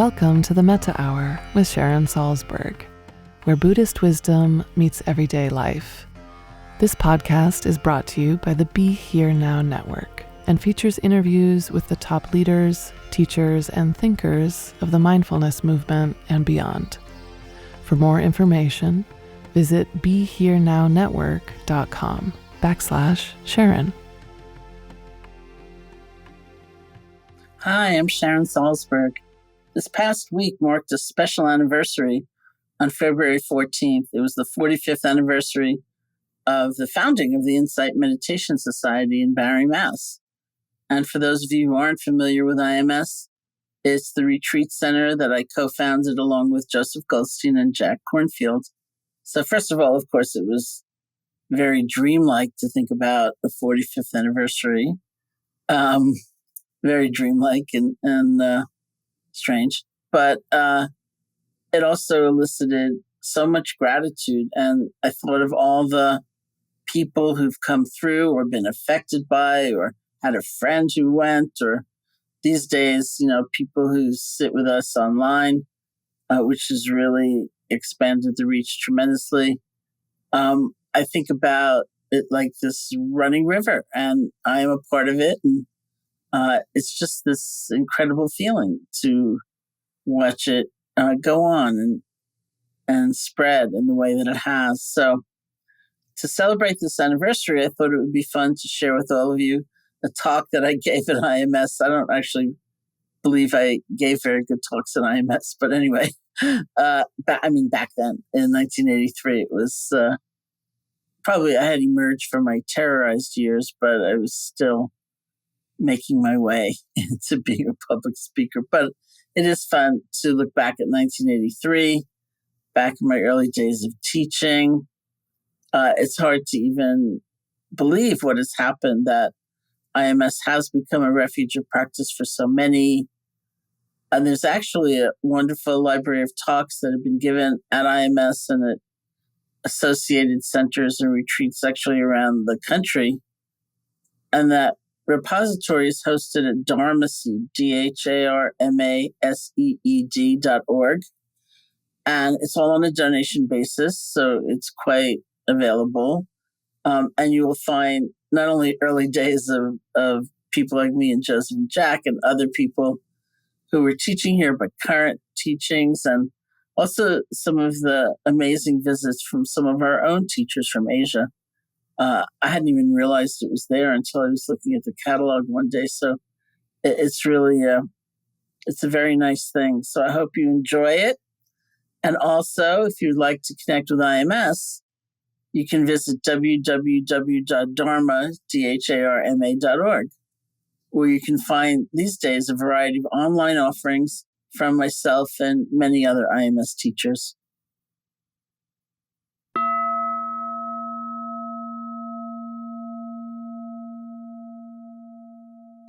Welcome to the Metta Hour with Sharon Salzberg, where Buddhist wisdom meets everyday life. This podcast is brought to you by the Be Here Now Network and features interviews with the top leaders, teachers, and thinkers of the mindfulness movement and beyond. For more information, visit BeHereNowNetwork.com/Sharon. Hi, I'm Sharon Salzberg. This past week marked a special anniversary on February 14th. It was the 45th anniversary of the founding of the Insight Meditation Society in Barre, Mass. And for those of you who aren't familiar with IMS, it's the retreat center that I co-founded along with Joseph Goldstein and Jack Kornfield. So first of all, of course, it was very dreamlike to think about the 45th anniversary. Very dreamlike and strange, but it also elicited so much gratitude. And I thought of all the people who've come through or been affected by or had a friend who went, or these days, people who sit with us online, which has really expanded the reach tremendously. I think about it like this running river, and I am a part of it. And it's just this incredible feeling to watch it go on and spread in the way that it has. So to celebrate this anniversary, I thought it would be fun to share with all of you a talk that I gave at IMS. I don't actually believe I gave very good talks at IMS, but anyway, back then in 1983, it was probably I had emerged from my terrorized years, but I was still making my way into being a public speaker. But it is fun to look back at 1983, back in my early days of teaching. It's hard to even believe what has happened, that IMS has become a refuge of practice for so many. And there's actually a wonderful library of talks that have been given at IMS and at associated centers and retreats actually around the country. And that repository is hosted at Dharmaseed, DHARMASEED.org. And it's all on a donation basis, so it's quite available. And you will find not only early days of people like me and Joseph and Jack and other people who were teaching here, but current teachings, and also some of the amazing visits from some of our own teachers from Asia. I hadn't even realized it was there until I was looking at the catalog one day. So it's really, it's a very nice thing. So I hope you enjoy it. And also, if you'd like to connect with IMS, you can visit www.dharma.org, where you can find these days a variety of online offerings from myself and many other IMS teachers.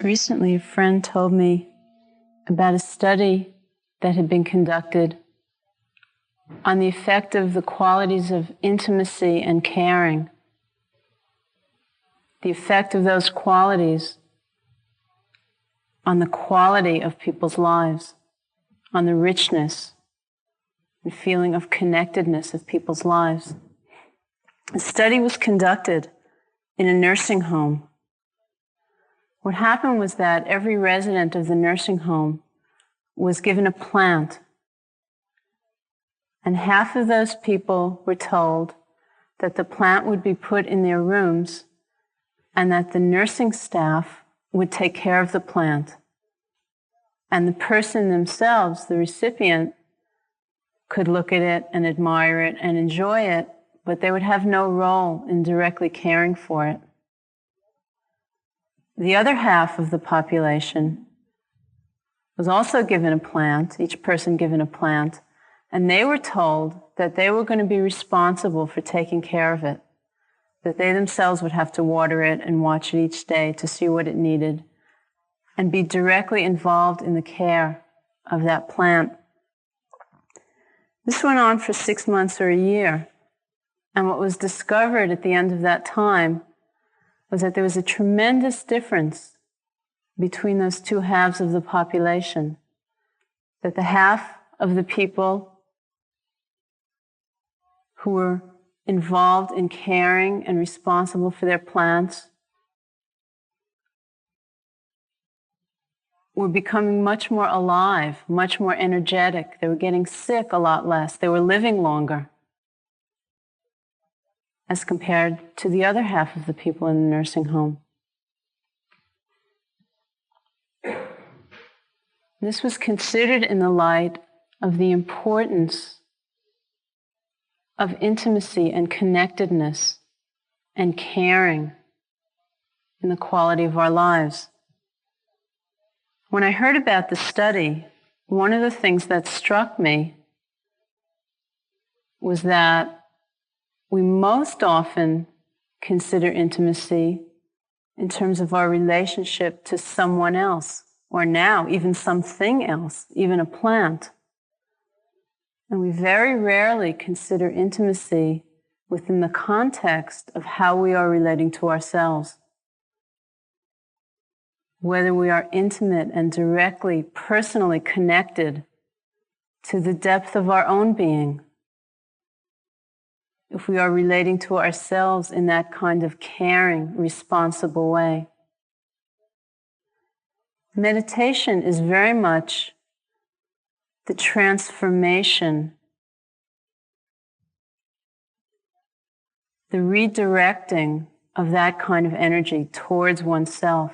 Recently, a friend told me about a study that had been conducted on the effect of the qualities of intimacy and caring, the effect of those qualities on the quality of people's lives, on the richness and feeling of connectedness of people's lives. The study was conducted in a nursing home. What happened was that every resident of the nursing home was given a plant, and half of those people were told that the plant would be put in their rooms and that the nursing staff would take care of the plant. And the person themselves, the recipient, could look at it and admire it and enjoy it, but they would have no role in directly caring for it. The other half of the population was also given a plant, each person given a plant, and they were told that they were going to be responsible for taking care of it, that they themselves would have to water it and watch it each day to see what it needed, and be directly involved in the care of that plant. This went on for 6 months or a year, and what was discovered at the end of that time was that there was a tremendous difference between those two halves of the population. that the half of the people who were involved in caring and responsible for their plants were becoming much more alive, much more energetic. They were getting sick a lot less. They were living longer as compared to the other half of the people in the nursing home. This was considered in the light of the importance of intimacy and connectedness and caring in the quality of our lives. When I heard about the study, one of the things that struck me was that we most often consider intimacy in terms of our relationship to someone else, or now even something else, even a plant. And we very rarely consider intimacy within the context of how we are relating to ourselves. Whether we are intimate and directly, personally connected to the depth of our own being. If we are relating to ourselves in that kind of caring, responsible way. Meditation is very much the transformation, the redirecting of that kind of energy towards oneself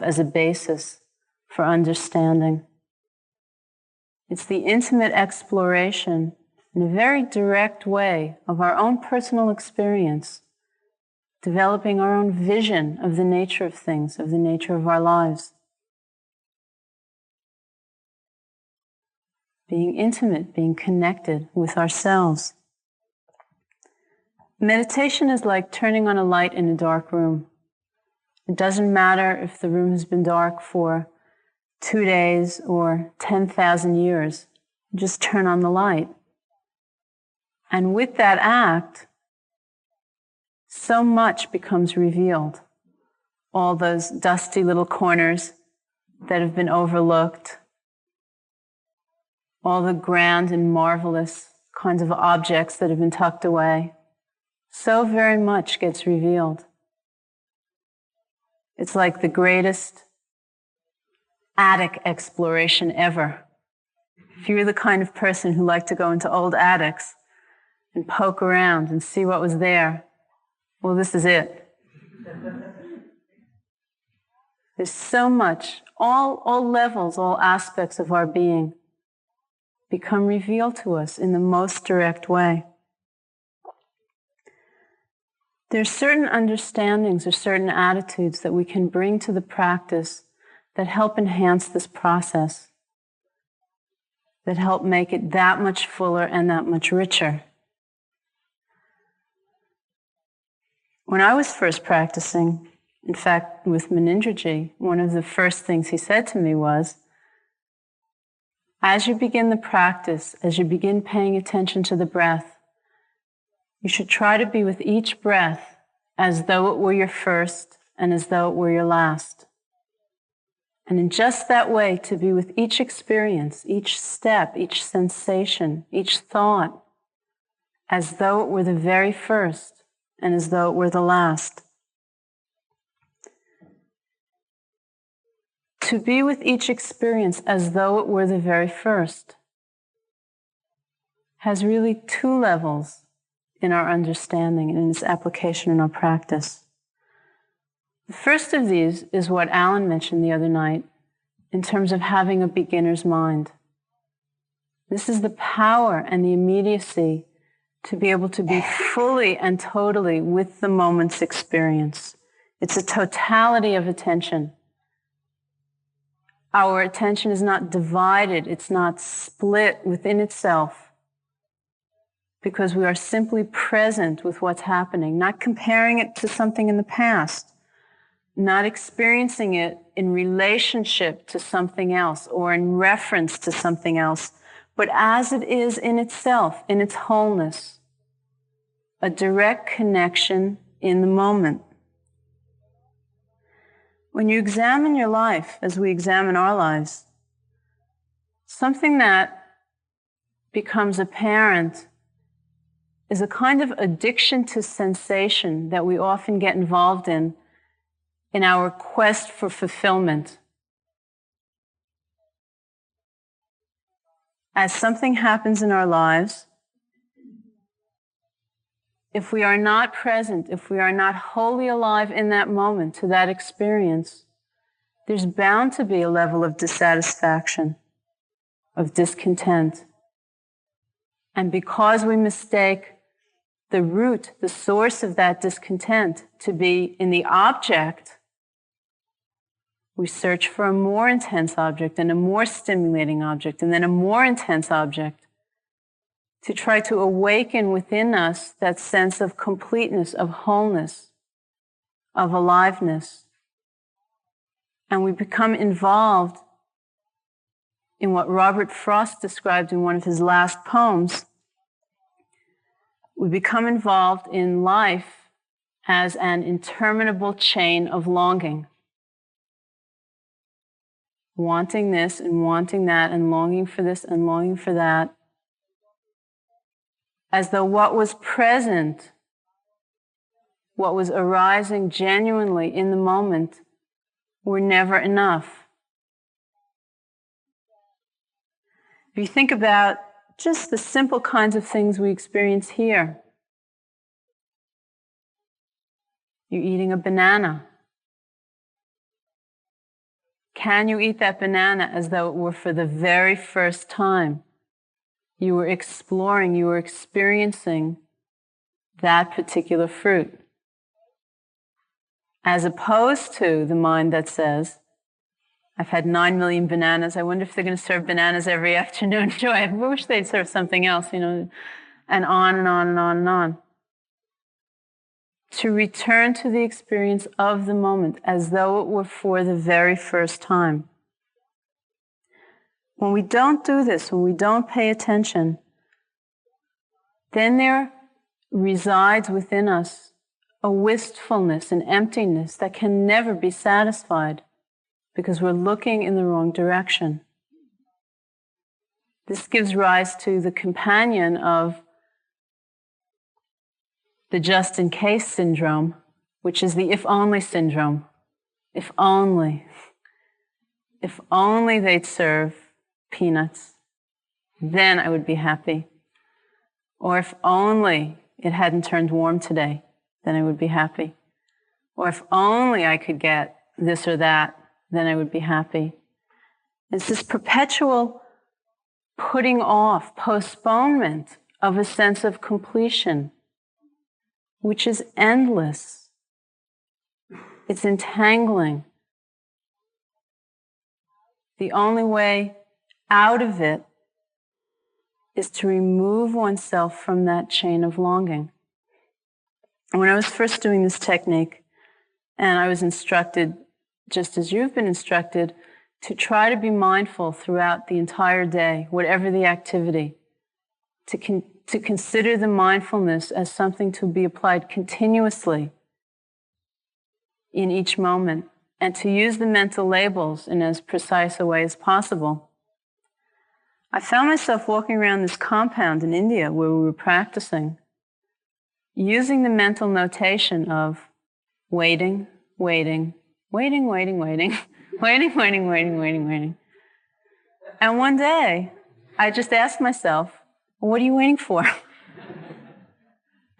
as a basis for understanding. It's the intimate exploration in a very direct way of our own personal experience, developing our own vision of the nature of things, of the nature of our lives. Being intimate, being connected with ourselves. Meditation is like turning on a light in a dark room. It doesn't matter if the room has been dark for 2 days or 10,000 years. Just turn on the light. And with that act, so much becomes revealed. All those dusty little corners that have been overlooked, all the grand and marvelous kinds of objects that have been tucked away. So very much gets revealed. It's like the greatest attic exploration ever. If you're the kind of person who liked to go into old attics and poke around and see what was there, well, this is it. There's so much, all levels, all aspects of our being become revealed to us in the most direct way. There's certain understandings or certain attitudes that we can bring to the practice that help enhance this process, that help make it that much fuller and that much richer. When I was first practicing, in fact, with Munindraji, one of the first things he said to me was, as you begin the practice, as you begin paying attention to the breath, you should try to be with each breath as though it were your first and as though it were your last. And in just that way, to be with each experience, each step, each sensation, each thought, as though it were the very first and as though it were the last. To be with each experience as though it were the very first has really 2 levels in our understanding and in its application in our practice. The first of these is what Alan mentioned the other night in terms of having a beginner's mind. This is the power and the immediacy to be able to be fully and totally with the moment's experience. It's a totality of attention. Our attention is not divided, it's not split within itself, because we are simply present with what's happening, not comparing it to something in the past, not experiencing it in relationship to something else or in reference to something else, but as it is in itself, in its wholeness, a direct connection in the moment. When you examine your life, as we examine our lives, something that becomes apparent is a kind of addiction to sensation that we often get involved in our quest for fulfillment. As something happens in our lives, if we are not present, if we are not wholly alive in that moment to that experience, there's bound to be a level of dissatisfaction, of discontent. And because we mistake the root, the source of that discontent to be in the object, we search for a more intense object and a more stimulating object and then a more intense object to try to awaken within us that sense of completeness, of wholeness, of aliveness. And we become involved in what Robert Frost described in one of his last poems. We become involved in life as an interminable chain of longing. Wanting this and wanting that and longing for this and longing for that. As though what was present, what was arising genuinely in the moment, were never enough. If you think about just the simple kinds of things we experience here. You're eating a banana. Can you eat that banana as though it were for the very first time? You were exploring, you were experiencing that particular fruit. As opposed to the mind that says, I've had 9 million bananas. I wonder if they're going to serve bananas every afternoon. Joy, I wish they'd serve something else, and on and on and on and on. To return to the experience of the moment as though it were for the very first time. When we don't do this, when we don't pay attention, then there resides within us a wistfulness, an emptiness that can never be satisfied because we're looking in the wrong direction. This gives rise to the companion of the just-in-case syndrome, which is the if-only syndrome. If only they'd serve peanuts, then I would be happy. Or if only it hadn't turned warm today, then I would be happy. Or if only I could get this or that, then I would be happy. It's this perpetual putting off, postponement of a sense of completion, which is endless. It's entangling. The only way out of it is to remove oneself from that chain of longing. When I was first doing this technique, and I was instructed, just as you've been instructed, to try to be mindful throughout the entire day, whatever the activity, to consider the mindfulness as something to be applied continuously in each moment, and to use the mental labels in as precise a way as possible. I found myself walking around this compound in India where we were practicing, using the mental notation of waiting, waiting, waiting, waiting, waiting, waiting, waiting, waiting, waiting, waiting. And one day, I just asked myself, what are you waiting for?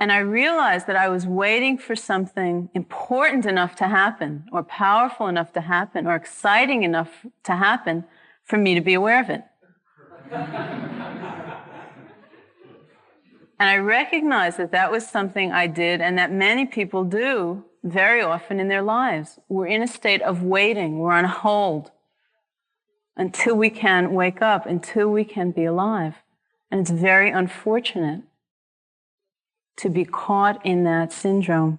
And I realized that I was waiting for something important enough to happen, or powerful enough to happen, or exciting enough to happen for me to be aware of it. And I recognized that that was something I did and that many people do very often in their lives. We're in a state of waiting. We're on hold until we can wake up, until we can be alive. And it's very unfortunate to be caught in that syndrome.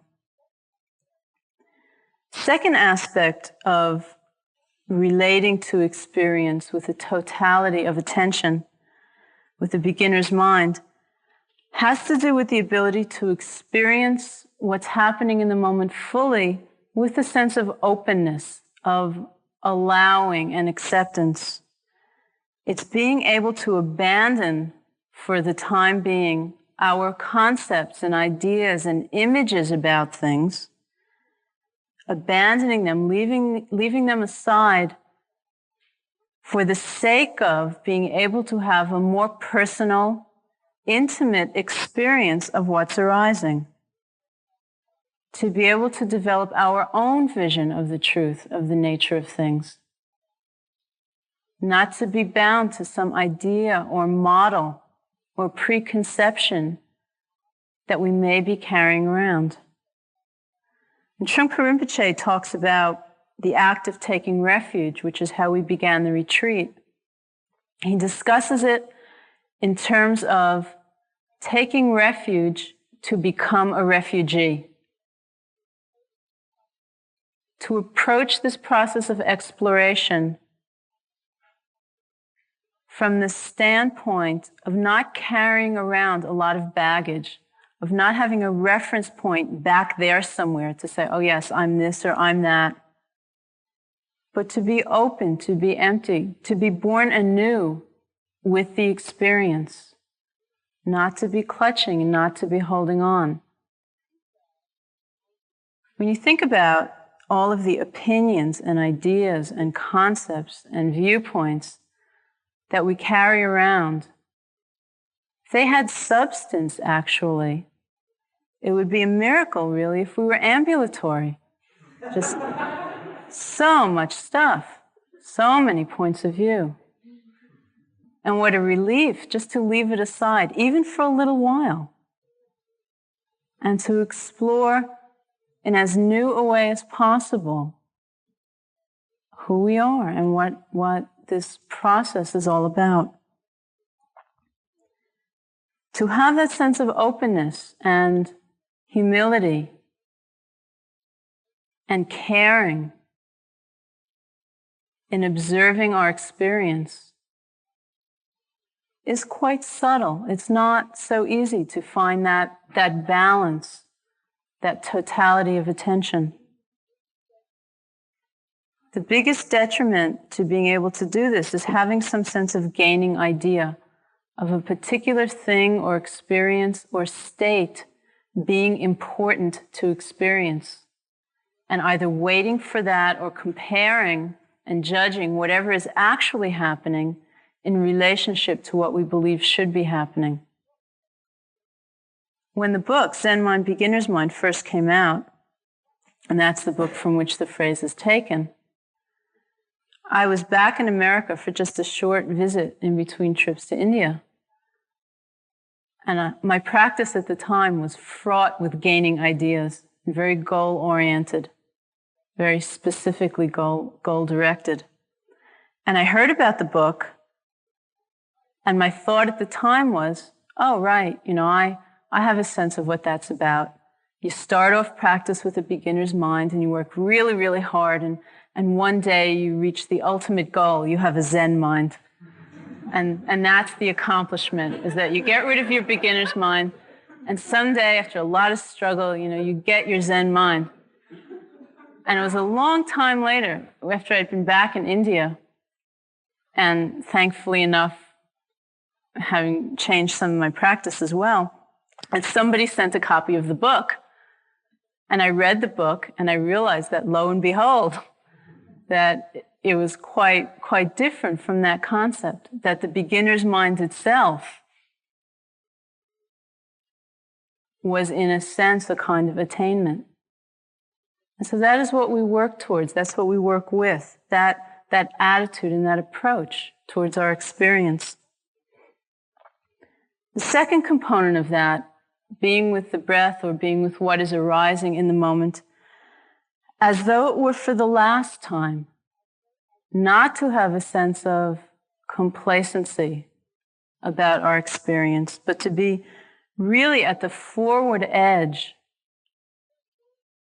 Second aspect of relating to experience with the totality of attention, with the beginner's mind, has to do with the ability to experience what's happening in the moment fully with a sense of openness, of allowing and acceptance. It's being able to abandon, for the time being, our concepts and ideas and images about things, abandoning them, leaving them aside for the sake of being able to have a more personal, intimate experience of what's arising. To be able to develop our own vision of the truth, of the nature of things. Not to be bound to some idea or model or preconception that we may be carrying around. And Trungpa Rinpoche talks about the act of taking refuge, which is how we began the retreat. He discusses it in terms of taking refuge to become a refugee. To approach this process of exploration from the standpoint of not carrying around a lot of baggage, of not having a reference point back there somewhere to say, oh yes, I'm this or I'm that, but to be open, to be empty, to be born anew with the experience, not to be clutching and not to be holding on. When you think about all of the opinions and ideas and concepts and viewpoints that we carry around, if they had substance, actually, it would be a miracle, really, if we were ambulatory. Just so much stuff, so many points of view. And what a relief just to leave it aside, even for a little while, and to explore in as new a way as possible who we are and what this process is all about. To have that sense of openness and humility and caring in observing our experience is quite subtle. It's not so easy to find that balance, that totality of attention. The biggest detriment to being able to do this is having some sense of gaining idea of a particular thing or experience or state being important to experience, and either waiting for that or comparing and judging whatever is actually happening in relationship to what we believe should be happening. When the book, Zen Mind, Beginner's Mind, first came out, and that's the book from which the phrase is taken, I was back in America for just a short visit in between trips to India. And my practice at the time was fraught with gaining ideas, very goal-oriented, very specifically goal-directed. And I heard about the book, and my thought at the time was, oh, right, I have a sense of what that's about. You start off practice with a beginner's mind, and you work really, really hard, and one day you reach the ultimate goal. You have a Zen mind. And that's the accomplishment, is that you get rid of your beginner's mind, and someday, after a lot of struggle, you get your Zen mind. And it was a long time later, after I'd been back in India, and thankfully enough, having changed some of my practice as well, and somebody sent a copy of the book. And I read the book, and I realized that, lo and behold, that it was quite different from that concept, that the beginner's mind itself was, in a sense, a kind of attainment. And so that is what we work towards. That's what we work with, that attitude and that approach towards our experience. The second component of that, being with the breath or being with what is arising in the moment, as though it were for the last time, not to have a sense of complacency about our experience, but to be really at the forward edge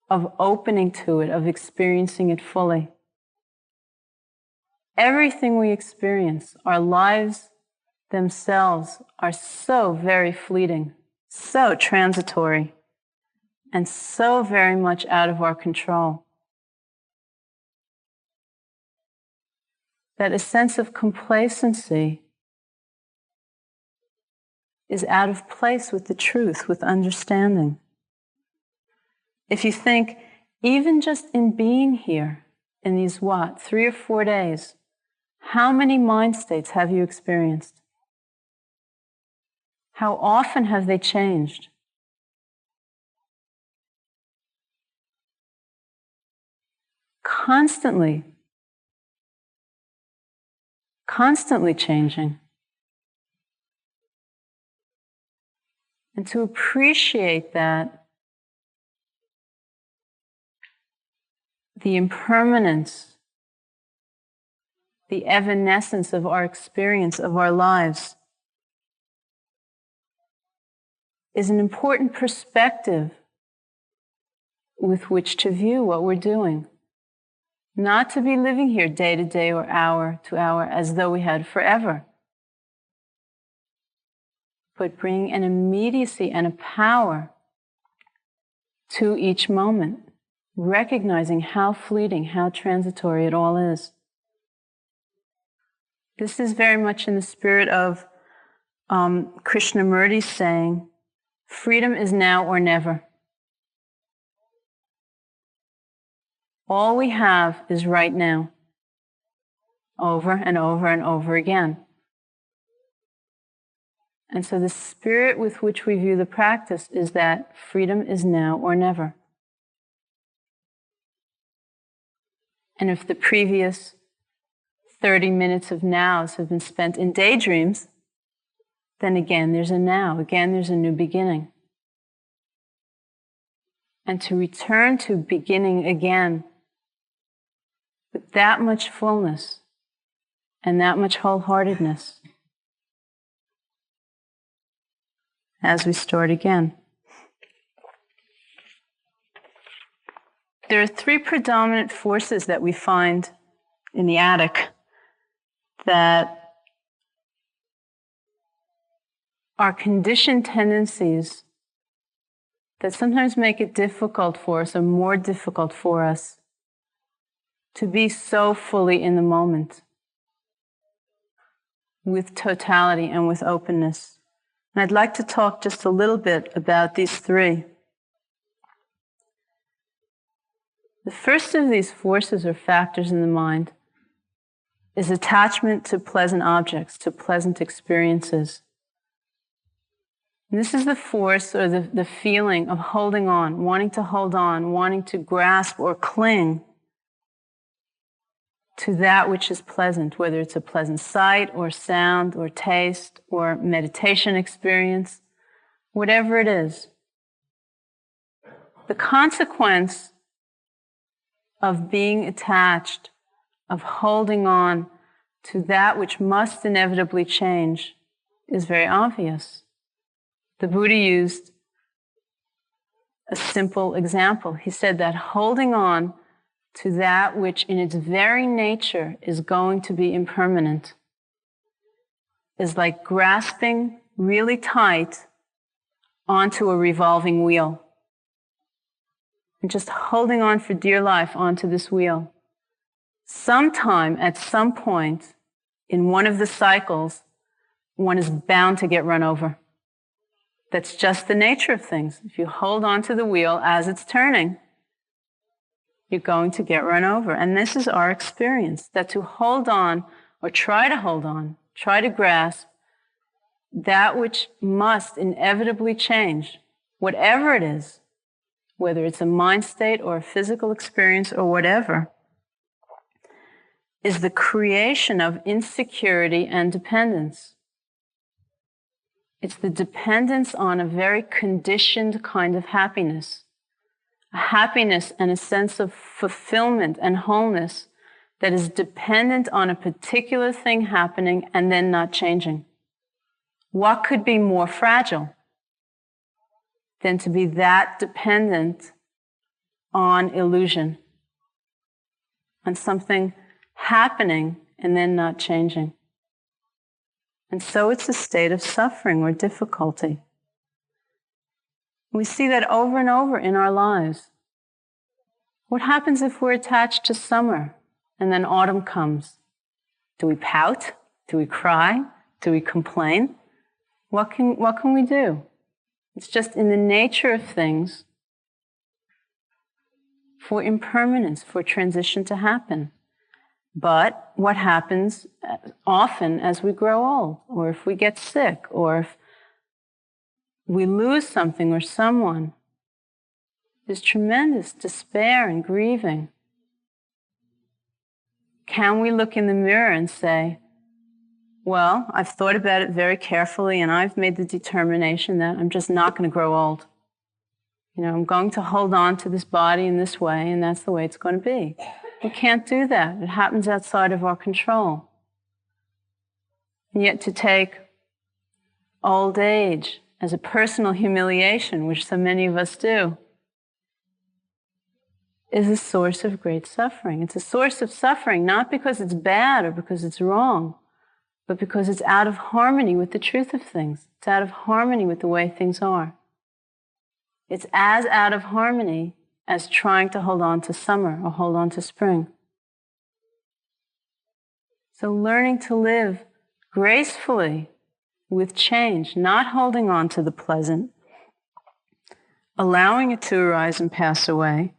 of opening to it, of experiencing it fully. Everything we experience, our lives themselves, are so very fleeting, so transitory, and so very much out of our control, that a sense of complacency is out of place with the truth, with understanding. If you think, even just in being here, in these 3 or 4 days, how many mind states have you experienced? How often have they changed? Constantly changing. And to appreciate that, the impermanence, the evanescence of our experience, of our lives, is an important perspective with which to view what we're doing. Not to be living here day to day or hour to hour as though we had forever, but bring an immediacy and a power to each moment, recognizing how fleeting, how transitory it all is. This is very much in the spirit of Krishnamurti's saying, freedom is now or never. All we have is right now, over and over and over again. And so the spirit with which we view the practice is that freedom is now or never. And if the previous 30 minutes of nows have been spent in daydreams, then again there's a now, again there's a new beginning. And to return to beginning again with that much fullness and that much wholeheartedness as we start again. There are 3 predominant forces that we find in the attic that are conditioned tendencies that sometimes make it difficult for us, or more difficult for us, to be so fully in the moment, with totality and with openness. And I'd like to talk just a little bit about these 3. The first of these forces or factors in the mind is attachment to pleasant objects, to pleasant experiences. And this is the force or the feeling of holding on, wanting to grasp or cling to that which is pleasant, whether it's a pleasant sight or sound or taste or meditation experience, whatever it is. The consequence of being attached, of holding on to that which must inevitably change, is very obvious. The Buddha used a simple example. He said that holding on to that which in its very nature is going to be impermanent is like grasping really tight onto a revolving wheel and just holding on for dear life onto this wheel. Sometime, at some point, in one of the cycles, one is bound to get run over. That's just the nature of things. If you hold on to the wheel as it's turning, you're going to get run over. And this is our experience, that to hold on, or try to hold on, try to grasp that which must inevitably change, whatever it is, whether it's a mind state or a physical experience or whatever, is the creation of insecurity and dependence. It's the dependence on a very conditioned kind of happiness, a happiness and a sense of fulfillment and wholeness that is dependent on a particular thing happening and then not changing. What could be more fragile than to be that dependent on illusion, on something happening and then not changing? And so it's a state of suffering or difficulty. We see that over and over in our lives. What happens if we're attached to summer and then autumn comes? Do we pout? Do we cry? Do we complain? What can we do? It's just in the nature of things for impermanence, for transition to happen. But what happens often as we grow old, or if we get sick, or if we lose something or someone, there's tremendous despair and grieving. Can we look in the mirror and say, well, I've thought about it very carefully and I've made the determination that I'm just not going to grow old. I'm going to hold on to this body in this way, and that's the way it's going to be. We can't do that. It happens outside of our control. And yet to take old age as a personal humiliation, which so many of us do, is a source of great suffering. It's a source of suffering not because it's bad or because it's wrong, but because it's out of harmony with the truth of things. It's out of harmony with the way things are. It's as out of harmony as trying to hold on to summer or hold on to spring. So learning to live gracefully with change, not holding on to the pleasant, allowing it to arise and pass away,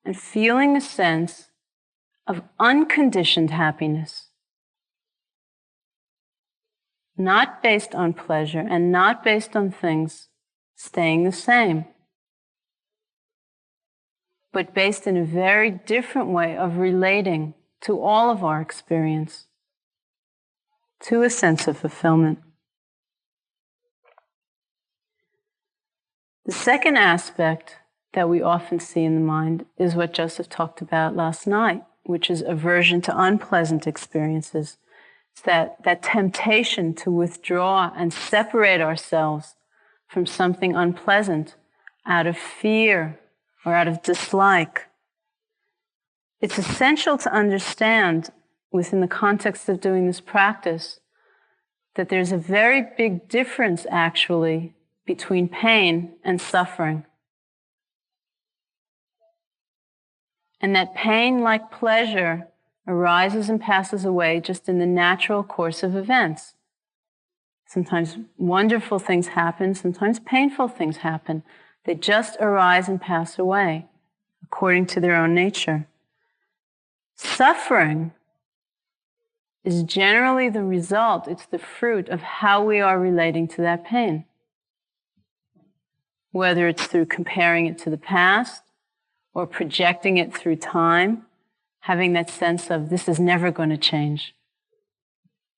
and feeling a sense of unconditioned happiness. Not based on pleasure and not based on things staying the same, but based in a very different way of relating to all of our experience, to a sense of fulfillment. The second aspect that we often see in the mind is what Joseph talked about last night, which is aversion to unpleasant experiences. It's that temptation to withdraw and separate ourselves from something unpleasant out of fear or out of dislike. It's essential to understand, within the context of doing this practice, that there's a very big difference, actually, between pain and suffering. And that pain, like pleasure, arises and passes away just in the natural course of events. Sometimes wonderful things happen, sometimes painful things happen. They just arise and pass away according to their own nature. Suffering is generally the result, it's the fruit of how we are relating to that pain. Whether it's through comparing it to the past or projecting it through time, having that sense of this is never going to change.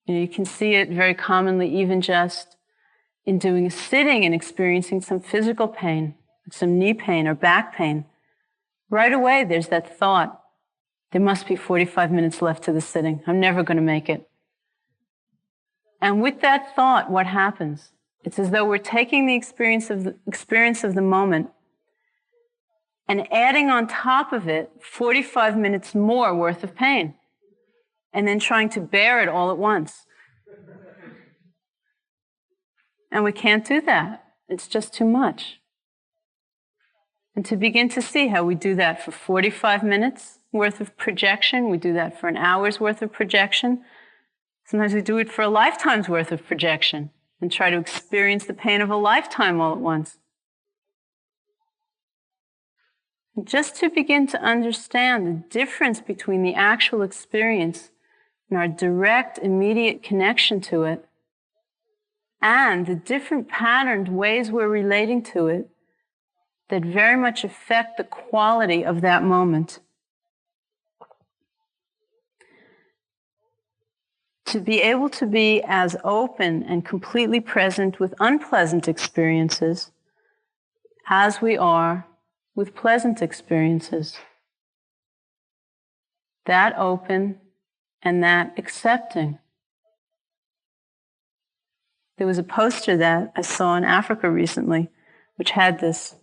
You can see it very commonly even just in doing a sitting and experiencing some physical pain, some knee pain or back pain. Right away there's that thought, there must be 45 minutes left to the sitting. I'm never going to make it. And with that thought, what happens? It's as though we're taking the experience of the moment and adding on top of it 45 minutes more worth of pain, and then trying to bear it all at once. And we can't do that. It's just too much. And to begin to see how we do that for 45 minutes worth of projection, we do that for an hour's worth of projection. Sometimes we do it for a lifetime's worth of projection and try to experience the pain of a lifetime all at once. Just to begin to understand the difference between the actual experience and our direct, immediate connection to it, and the different patterned ways we're relating to it that very much affect the quality of that moment. To be able to be as open and completely present with unpleasant experiences as we are with pleasant experiences. That open and that accepting. There was a poster that I saw in Africa recently, which had this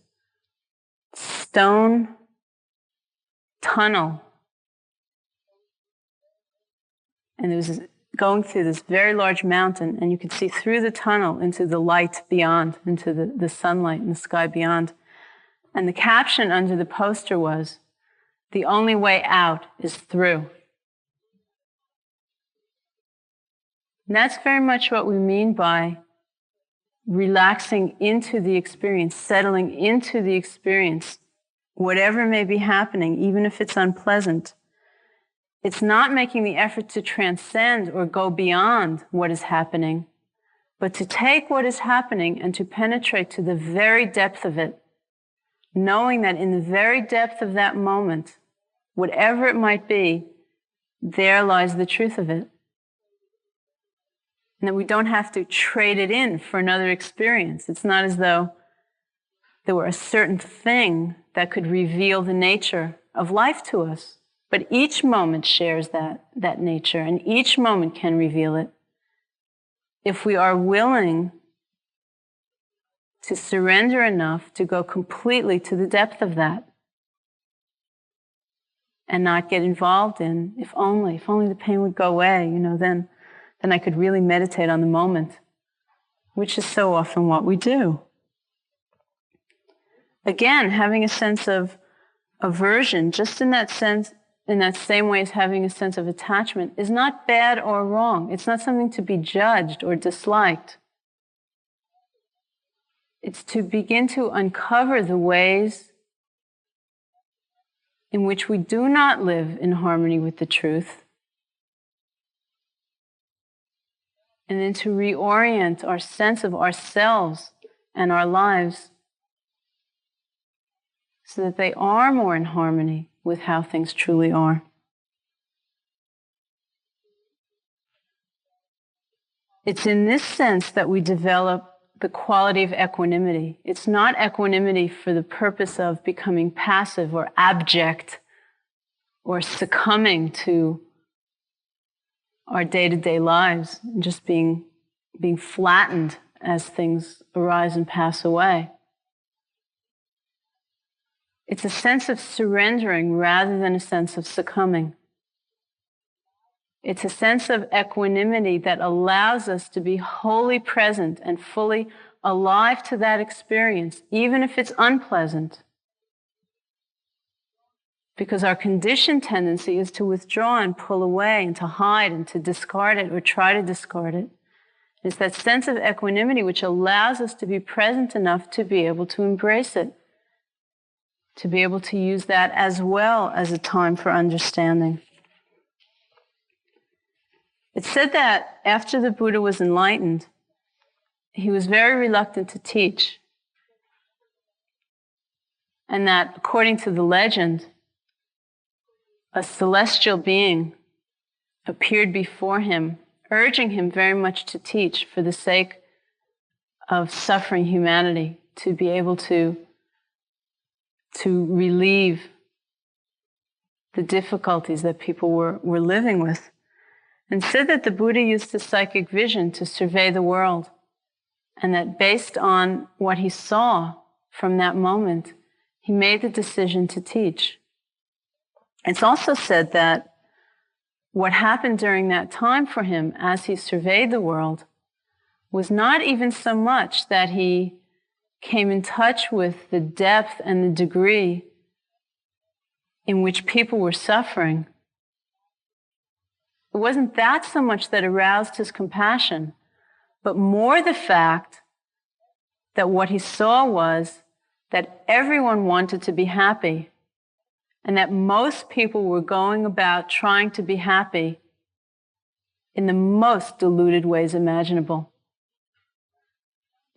stone tunnel. And it was going through this very large mountain, and you could see through the tunnel into the light beyond, into the sunlight and the sky beyond. And the caption under the poster was, The only way out is through. And that's very much what we mean by relaxing into the experience, settling into the experience, whatever may be happening, even if it's unpleasant. It's not making the effort to transcend or go beyond what is happening, but to take what is happening and to penetrate to the very depth of it, knowing that in the very depth of that moment, whatever it might be, there lies the truth of it. And that we don't have to trade it in for another experience. It's not as though there were a certain thing that could reveal the nature of life to us. But each moment shares that nature, and each moment can reveal it. If we are willing to surrender enough to go completely to the depth of that and not get involved in, if only the pain would go away, then I could really meditate on the moment, which is so often what we do. Again, having a sense of aversion, just in that sense, in that same way as having a sense of attachment, is not bad or wrong. It's not something to be judged or disliked. It's to begin to uncover the ways in which we do not live in harmony with the truth, and then to reorient our sense of ourselves and our lives so that they are more in harmony with how things truly are. It's in this sense that we develop the quality of equanimity. It's not equanimity for the purpose of becoming passive or abject or succumbing to our day-to-day lives and just being flattened as things arise and pass away. It's a sense of surrendering rather than a sense of succumbing. It's a sense of equanimity that allows us to be wholly present and fully alive to that experience, even if it's unpleasant. Because our conditioned tendency is to withdraw and pull away and to hide and to discard it or try to discard it. It's that sense of equanimity which allows us to be present enough to be able to embrace it, to be able to use that as well as a time for understanding. It's said that after the Buddha was enlightened, he was very reluctant to teach. And that, according to the legend, a celestial being appeared before him, urging him very much to teach for the sake of suffering humanity, to be able to relieve the difficulties that people were living with. And said that the Buddha used his psychic vision to survey the world, and that based on what he saw from that moment, he made the decision to teach. It's also said that what happened during that time for him as he surveyed the world was not even so much that he came in touch with the depth and the degree in which people were suffering. It wasn't that so much that aroused his compassion, but more the fact that what he saw was that everyone wanted to be happy, and that most people were going about trying to be happy in the most deluded ways imaginable.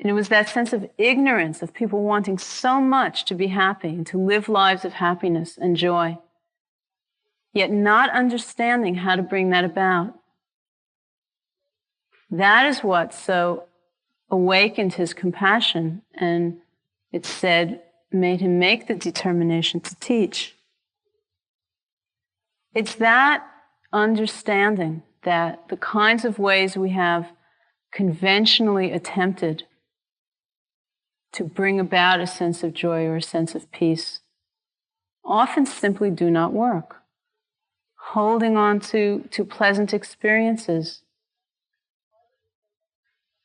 And it was that sense of ignorance of people wanting so much to be happy and to live lives of happiness and joy, yet not understanding how to bring that about. That is what so awakened his compassion, and it said, made him make the determination to teach. It's that understanding that the kinds of ways we have conventionally attempted to bring about a sense of joy or a sense of peace often simply do not work. Holding on to pleasant experiences.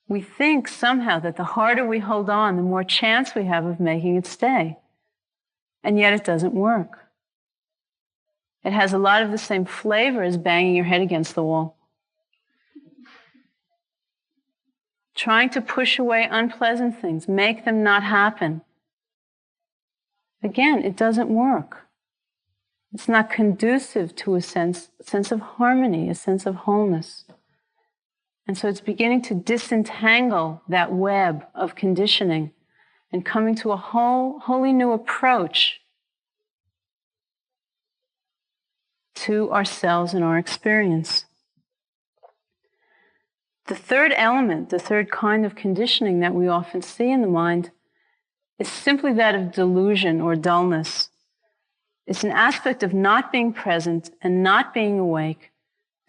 We think somehow that the harder we hold on, the more chance we have of making it stay. And yet it doesn't work. It has a lot of the same flavor as banging your head against the wall. Trying to push away unpleasant things, make them not happen. Again, it doesn't work. It's not conducive to a sense of harmony, a sense of wholeness. And so it's beginning to disentangle that web of conditioning and coming to a wholly new approach to ourselves and our experience. The third element, the third kind of conditioning that we often see in the mind is simply that of delusion or dullness. It's an aspect of not being present and not being awake,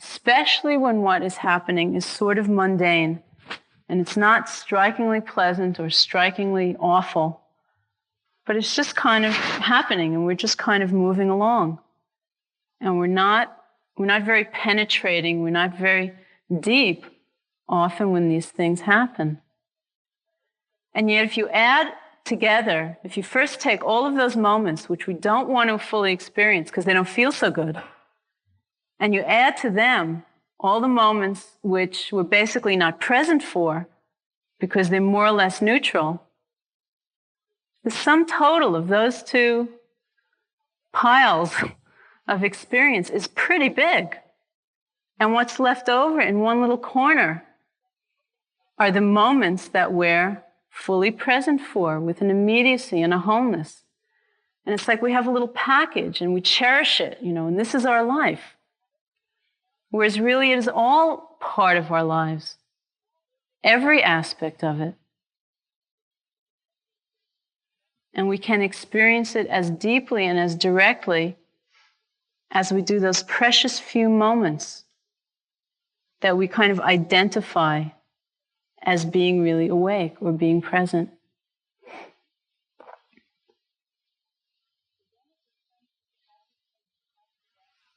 especially when what is happening is sort of mundane and it's not strikingly pleasant or strikingly awful, but it's just kind of happening and we're just kind of moving along. And we're not very penetrating, we're not very deep often when these things happen. And yet if you add together, if you first take all of those moments which we don't want to fully experience because they don't feel so good, and you add to them all the moments which we're basically not present for because they're more or less neutral, the sum total of those two piles of experience is pretty big. And what's left over in one little corner are the moments that we're fully present for with an immediacy and a wholeness. And it's like we have a little package and we cherish it, and this is our life. Whereas really it is all part of our lives, every aspect of it. And we can experience it as deeply and as directly as we do those precious few moments that we kind of identify as being really awake or being present.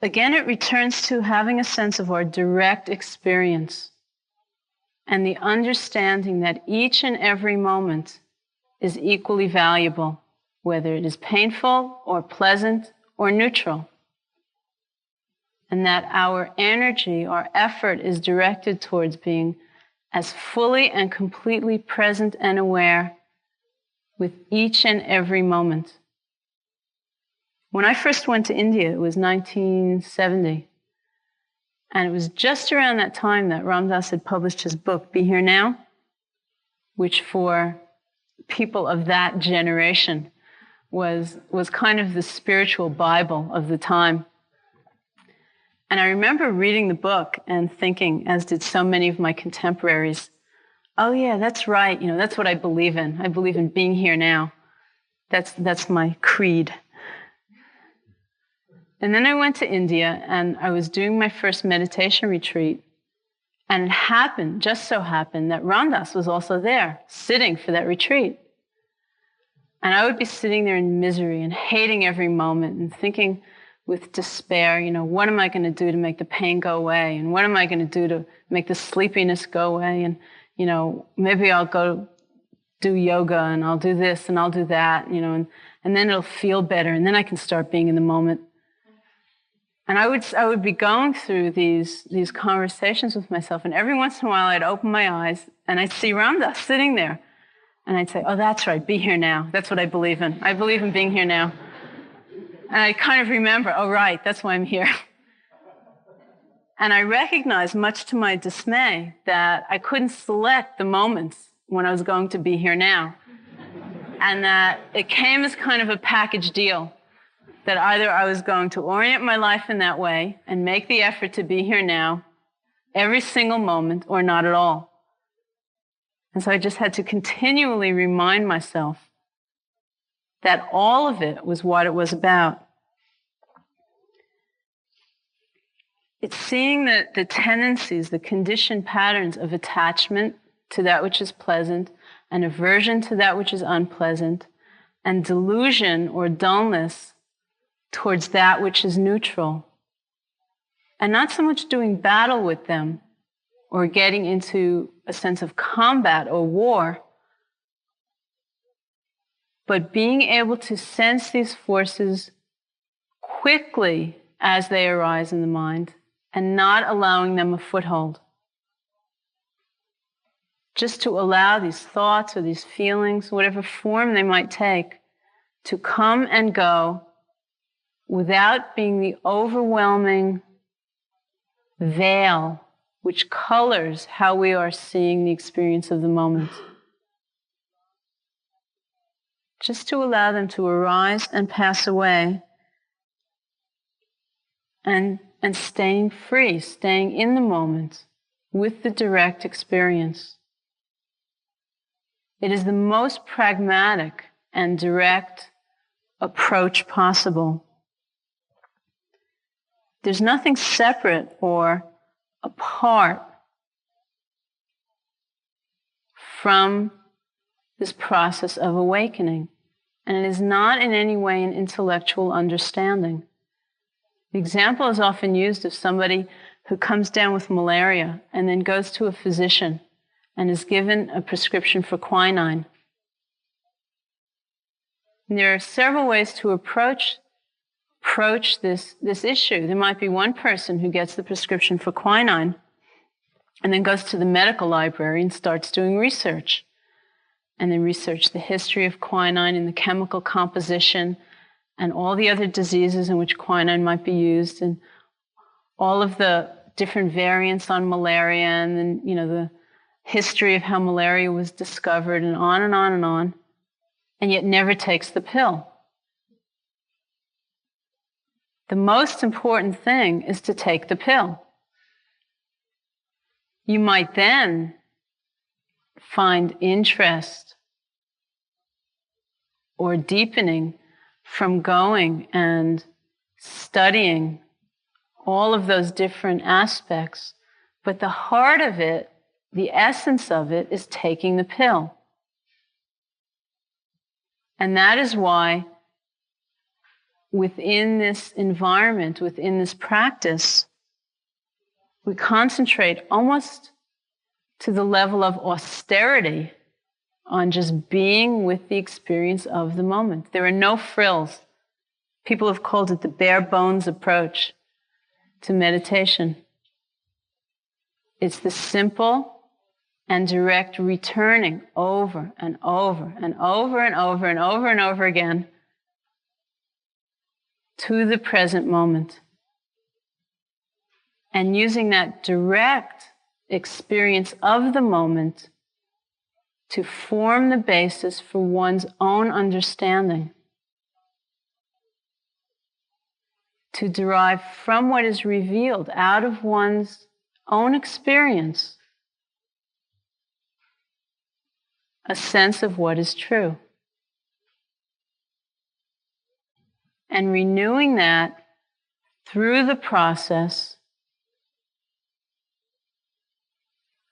Again, it returns to having a sense of our direct experience and the understanding that each and every moment is equally valuable, whether it is painful or pleasant or neutral. And that our energy, our effort is directed towards being as fully and completely present and aware with each and every moment. When I first went to India, it was 1970. And it was just around that time that Ram Dass had published his book, Be Here Now, which for people of that generation was kind of the spiritual Bible of the time. And I remember reading the book and thinking, as did so many of my contemporaries, oh yeah, that's right, that's what I believe in. I believe in being here now. That's my creed. And then I went to India and I was doing my first meditation retreat. And it just so happened that Ram Dass was also there, sitting for that retreat. And I would be sitting there in misery and hating every moment and thinking with despair, what am I going to do to make the pain go away? And what am I going to do to make the sleepiness go away? And, maybe I'll go do yoga and I'll do this and I'll do that, and then it'll feel better and then I can start being in the moment. And I would be going through these conversations with myself, and every once in a while I'd open my eyes and I'd see Ram Dass sitting there. And I'd say, oh, that's right, be here now. That's what I believe in. I believe in being here now. And I kind of remember, oh, right, that's why I'm here. And I recognized, much to my dismay, that I couldn't select the moments when I was going to be here now. And that it came as kind of a package deal, that either I was going to orient my life in that way and make the effort to be here now every single moment, or not at all. And so I just had to continually remind myself that all of it was what it was about. It's seeing the tendencies, the conditioned patterns of attachment to that which is pleasant, and aversion to that which is unpleasant, and delusion or dullness towards that which is neutral. And not so much doing battle with them or getting into a sense of combat or war, but being able to sense these forces quickly as they arise in the mind and not allowing them a foothold. Just to allow these thoughts or these feelings, whatever form they might take, to come and go without being the overwhelming veil which colors how we are seeing the experience of the moment. Just to allow them to arise and pass away, and staying free, staying in the moment with the direct experience. It is the most pragmatic and direct approach possible. There's nothing separate or apart from this process of awakening, and it is not in any way an intellectual understanding. The example is often used of somebody who comes down with malaria and then goes to a physician and is given a prescription for quinine. And there are several ways to approach this issue. There might be one person who gets the prescription for quinine and then goes to the medical library and starts doing research. And they research the history of quinine and the chemical composition and all the other diseases in which quinine might be used, and all of the different variants on malaria, and then, the history of how malaria was discovered, and on and on and on, and yet never takes the pill. The most important thing is to take the pill. You might then find interest or deepening from going and studying all of those different aspects. But the heart of it, the essence of it, is taking the pill. And that is why within this environment, within this practice, we concentrate almost to the level of austerity on just being with the experience of the moment. There are no frills. People have called it the bare bones approach to meditation. It's the simple and direct returning over and over and over and over and over and over again to the present moment. And using that direct experience of the moment to form the basis for one's own understanding, to derive from what is revealed out of one's own experience a sense of what is true. And renewing that through the process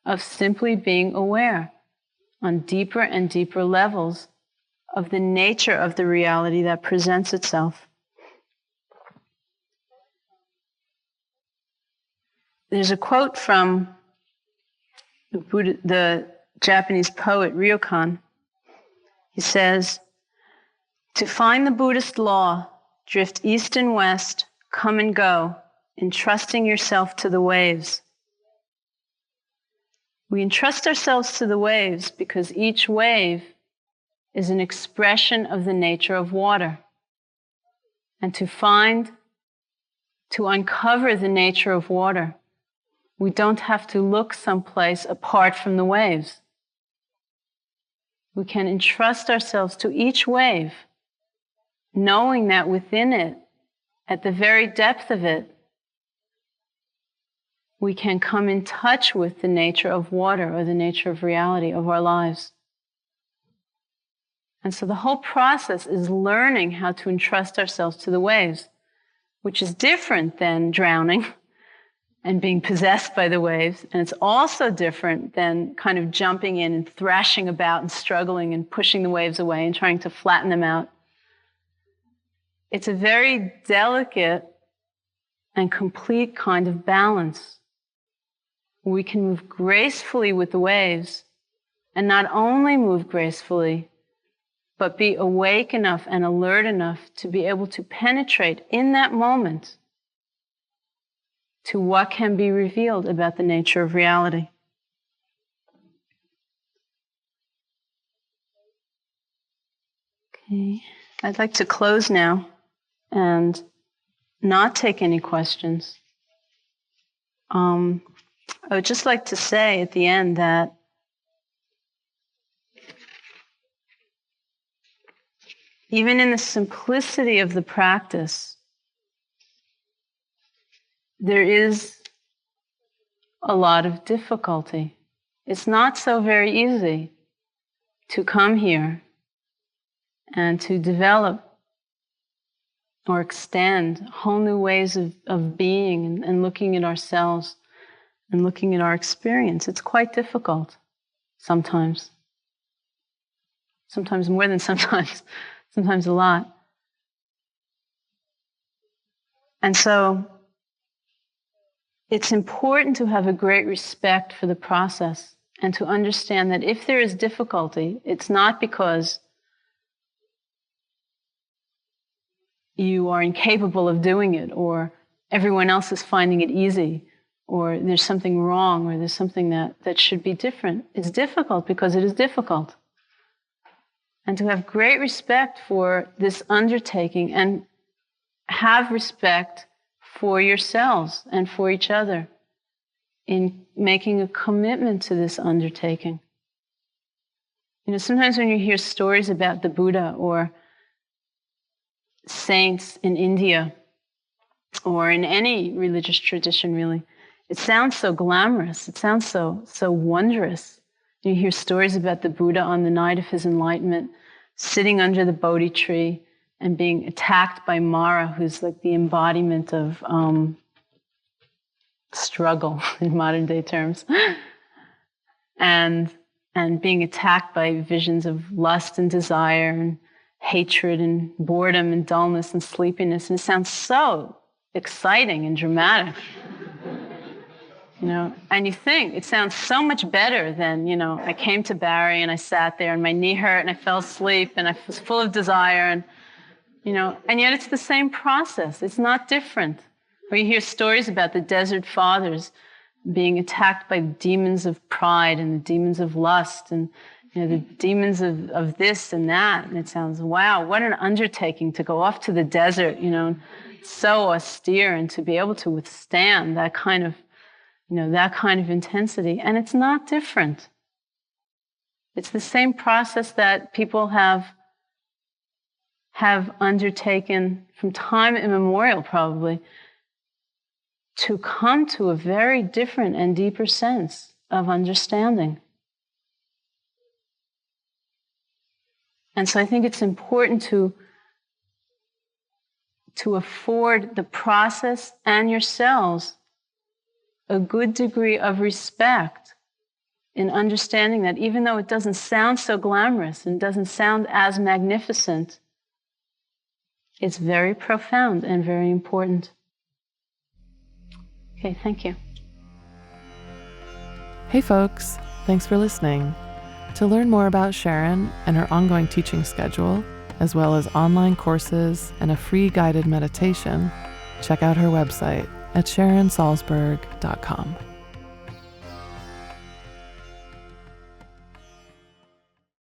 of simply being aware on deeper and deeper levels of the nature of the reality that presents itself. There's a quote from the Japanese poet Ryokan. He says, "To find the Buddhist law, drift east and west, come and go, entrusting yourself to the waves." We entrust ourselves to the waves because each wave is an expression of the nature of water. And to uncover the nature of water, we don't have to look someplace apart from the waves. We can entrust ourselves to each wave, knowing that within it, at the very depth of it, we can come in touch with the nature of water or the nature of reality of our lives. And so the whole process is learning how to entrust ourselves to the waves, which is different than drowning and being possessed by the waves. And it's also different than kind of jumping in and thrashing about and struggling and pushing the waves away and trying to flatten them out. It's a very delicate and complete kind of balance. We can move gracefully with the waves, and not only move gracefully, but be awake enough and alert enough to be able to penetrate in that moment to what can be revealed about the nature of reality. Okay, I'd like to close now and not take any questions. I would just like to say at the end that even in the simplicity of the practice, there is a lot of difficulty. It's not so very easy to come here and to develop or extend whole new ways of being and looking at ourselves and looking at our experience. It's quite difficult sometimes. Sometimes more than sometimes, sometimes a lot. And so it's important to have a great respect for the process and to understand that if there is difficulty, it's not because you are incapable of doing it, or everyone else is finding it easy, or there's something wrong, or there's something that should be different. It's difficult because it is difficult. And to have great respect for this undertaking and have respect for yourselves and for each other in making a commitment to this undertaking. You know, sometimes when you hear stories about the Buddha or saints in India or in any religious tradition, really, it sounds so glamorous. It sounds so wondrous. You hear stories about the Buddha on the night of his enlightenment, sitting under the Bodhi tree and being attacked by Mara, who's like the embodiment of struggle in modern day terms, and being attacked by visions of lust and desire and hatred and boredom and dullness and sleepiness. And it sounds so exciting and dramatic. You know, and you think it sounds so much better than, you know, I came to Barre and I sat there and my knee hurt and I fell asleep and I was full of desire and, you know, and yet it's the same process. It's not different. Or you hear stories about the desert fathers being attacked by demons of pride and the demons of lust and, you know, the demons of this and that. And it sounds, wow, what an undertaking to go off to the desert, you know, so austere, and to be able to withstand that kind of, you know, that kind of intensity. And it's not different. It's the same process that people have undertaken from time immemorial, probably, to come to a very different and deeper sense of understanding. And so I think it's important to afford the process and yourselves a good degree of respect in understanding that even though it doesn't sound so glamorous and doesn't sound as magnificent, it's very profound and very important. Okay, thank you. Hey folks, thanks for listening. To learn more about Sharon and her ongoing teaching schedule, as well as online courses and a free guided meditation, check out her website at SharonSalzberg.com.